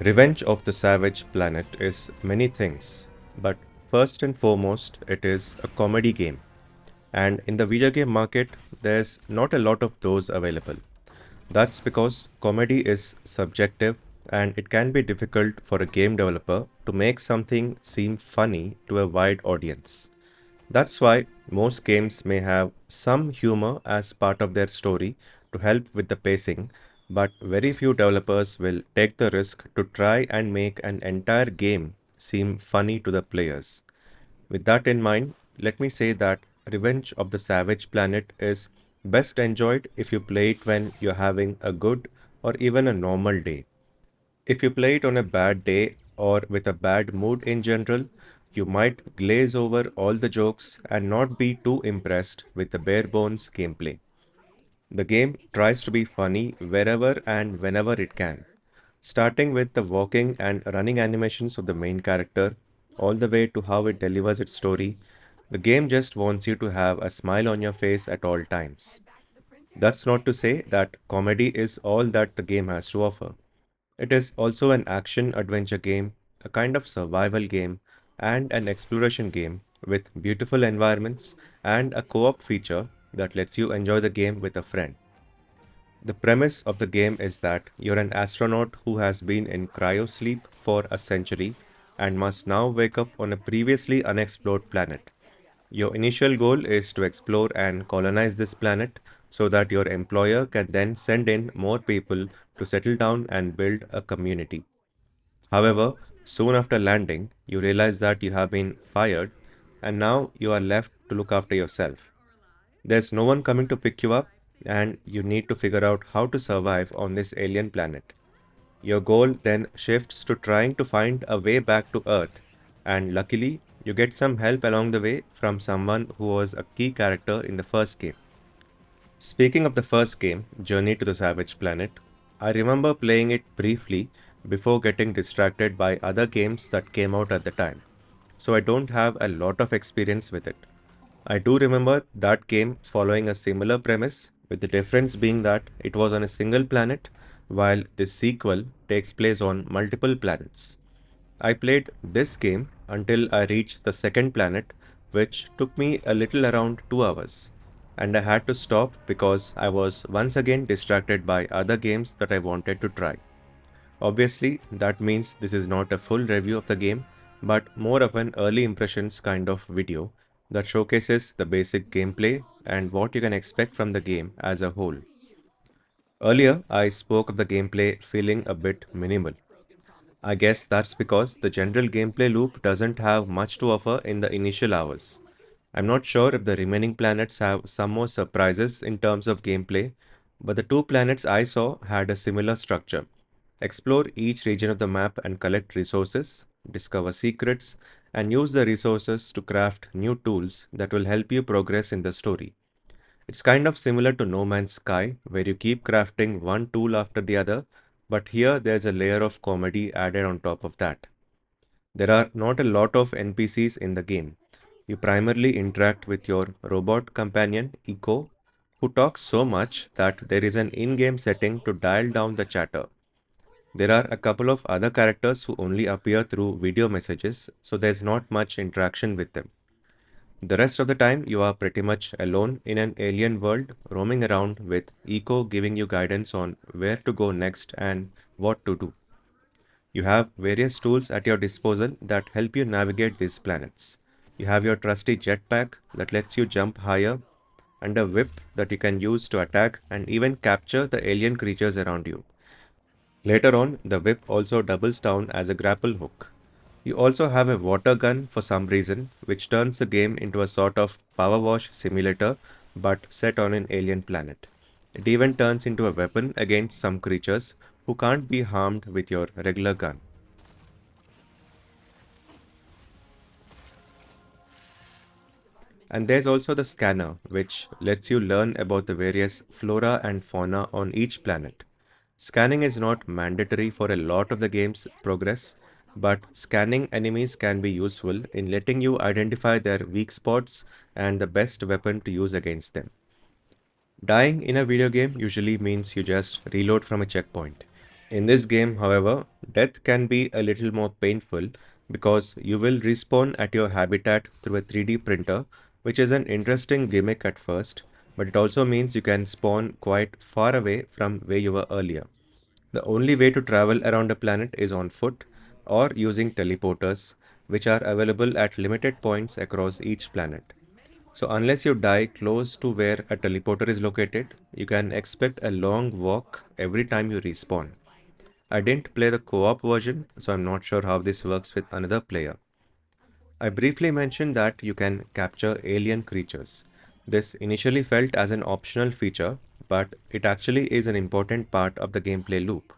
Revenge of the Savage Planet is many things, but first and foremost, it is a comedy game. And in the video game market, there's not a lot of those available. That's because comedy is subjective and it can be difficult for a game developer to make something seem funny to a wide audience. That's why most games may have some humor as part of their story to help with the pacing, but very few developers will take the risk to try and make an entire game seem funny to the players. With that in mind, let me say that Revenge of the Savage Planet is best enjoyed if you play it when you're having a good or even a normal day. If you play it on a bad day or with a bad mood in general, you might glaze over all the jokes and not be too impressed with the bare bones gameplay. The game tries to be funny wherever and whenever it can, starting with the walking and running animations of the main character, all the way to how it delivers its story. The game just wants you to have a smile on your face at all times. That's not to say that comedy is all that the game has to offer. It is also an action adventure game, a kind of survival game, and an exploration game with beautiful environments and a co op feature that lets you enjoy the game with a friend. The premise of the game is that you're an astronaut who has been in cryosleep for a century and must now wake up on a previously unexplored planet. Your initial goal is to explore and colonize this planet so that your employer can then send in more people to settle down and build a community. However, soon after landing, you realize that you have been fired and now you are left to look after yourself. There's no one coming to pick you up, and you need to figure out how to survive on this alien planet. Your goal then shifts to trying to find a way back to Earth, and luckily, you get some help along the way from someone who was a key character in the first game. Speaking of the first game, Journey to the Savage Planet, I remember playing it briefly before getting distracted by other games that came out at the time, so I don't have a lot of experience with it. I do remember that game following a similar premise, with the difference being that it was on a single planet, while this sequel takes place on multiple planets. I played this game until I reached the second planet, which took me a little around 2 hours, and I had to stop because I was once again distracted by other games that I wanted to try. Obviously, that means this is not a full review of the game, but more of an early impressions kind of video that showcases the basic gameplay and what you can expect from the game as a whole. Earlier, I spoke of the gameplay feeling a bit minimal. I guess that's because the general gameplay loop doesn't have much to offer in the initial hours. I'm not sure if the remaining planets have some more surprises in terms of gameplay, but the two planets I saw had a similar structure. Explore each region of the map and collect resources, discover secrets, and use the resources to craft new tools that will help you progress in the story. It's kind of similar to No Man's Sky, where you keep crafting one tool after the other, but here there's a layer of comedy added on top of that. There are not a lot of NPCs in the game. You primarily interact with your robot companion, Eco, who talks so much that there is an in game setting to dial down the chatter. There are a couple of other characters who only appear through video messages, so there's not much interaction with them. The rest of the time, you are pretty much alone in an alien world, roaming around with Eco giving you guidance on where to go next and what to do. You have various tools at your disposal that help you navigate these planets. You have your trusty jetpack that lets you jump higher, and a whip that you can use to attack and even capture the alien creatures around you. Later on, the whip also doubles down as a grapple hook. You also have a water gun for some reason, which turns the game into a sort of power wash simulator but set on an alien planet. It even turns into a weapon against some creatures who can't be harmed with your regular gun. And there's also the scanner, which lets you learn about the various flora and fauna on each planet. Scanning is not mandatory for a lot of the game's progress, but scanning enemies can be useful in letting you identify their weak spots and the best weapon to use against them. Dying in a video game usually means you just reload from a checkpoint. In this game, however, death can be a little more painful because you will respawn at your habitat through a 3D printer, which is an interesting gimmick at first, but it also means you can spawn quite far away from where you were earlier. The only way to travel around a planet is on foot or using teleporters, which are available at limited points across each planet. So, unless you die close to where a teleporter is located, you can expect a long walk every time you respawn. I didn't play the co op version, so I'm not sure how this works with another player. I briefly mentioned that you can capture alien creatures. This initially felt as an optional feature, but it actually is an important part of the gameplay loop.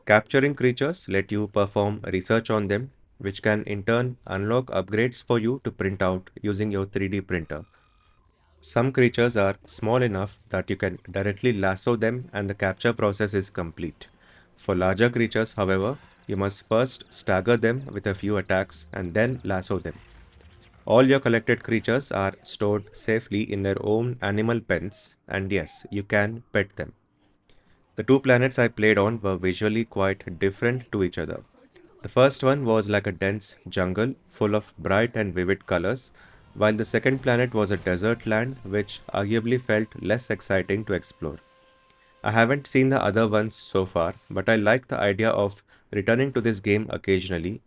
Capturing creatures let you perform research on them, which can in turn unlock upgrades for you to print out using your 3D printer. Some creatures are small enough that you can directly lasso them and the capture process is complete. For larger creatures, however, you must first stagger them with a few attacks and then lasso them. All your collected creatures are stored safely in their own animal pens, and yes, you can pet them. The two planets I played on were visually quite different to each other. The first one was like a dense jungle full of bright and vivid colors, while the second planet was a desert land which arguably felt less exciting to explore. I haven't seen the other ones so far, but I like the idea of returning to this game occasionally,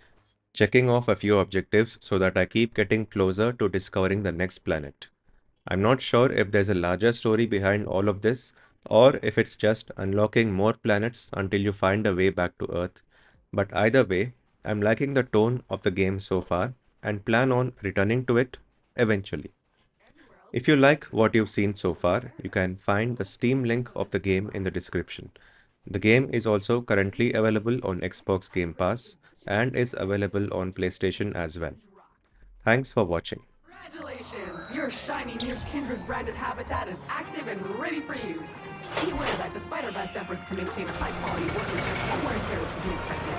checking off a few objectives so that I keep getting closer to discovering the next planet. I'm not sure if there's a larger story behind all of this, or if it's just unlocking more planets until you find a way back to Earth. But either way, I'm liking the tone of the game so far and plan on returning to it eventually. If you like what you've seen so far, you can find the Steam link of the game in the description. The game is also currently available on Xbox Game Pass and is available on PlayStation as well. Thanks for watching. Congratulations! Your shiny new Kindred branded habitat is active and ready for use. Be aware that despite our best efforts to maintain high quality workmanship, some wear and tear is to be expected.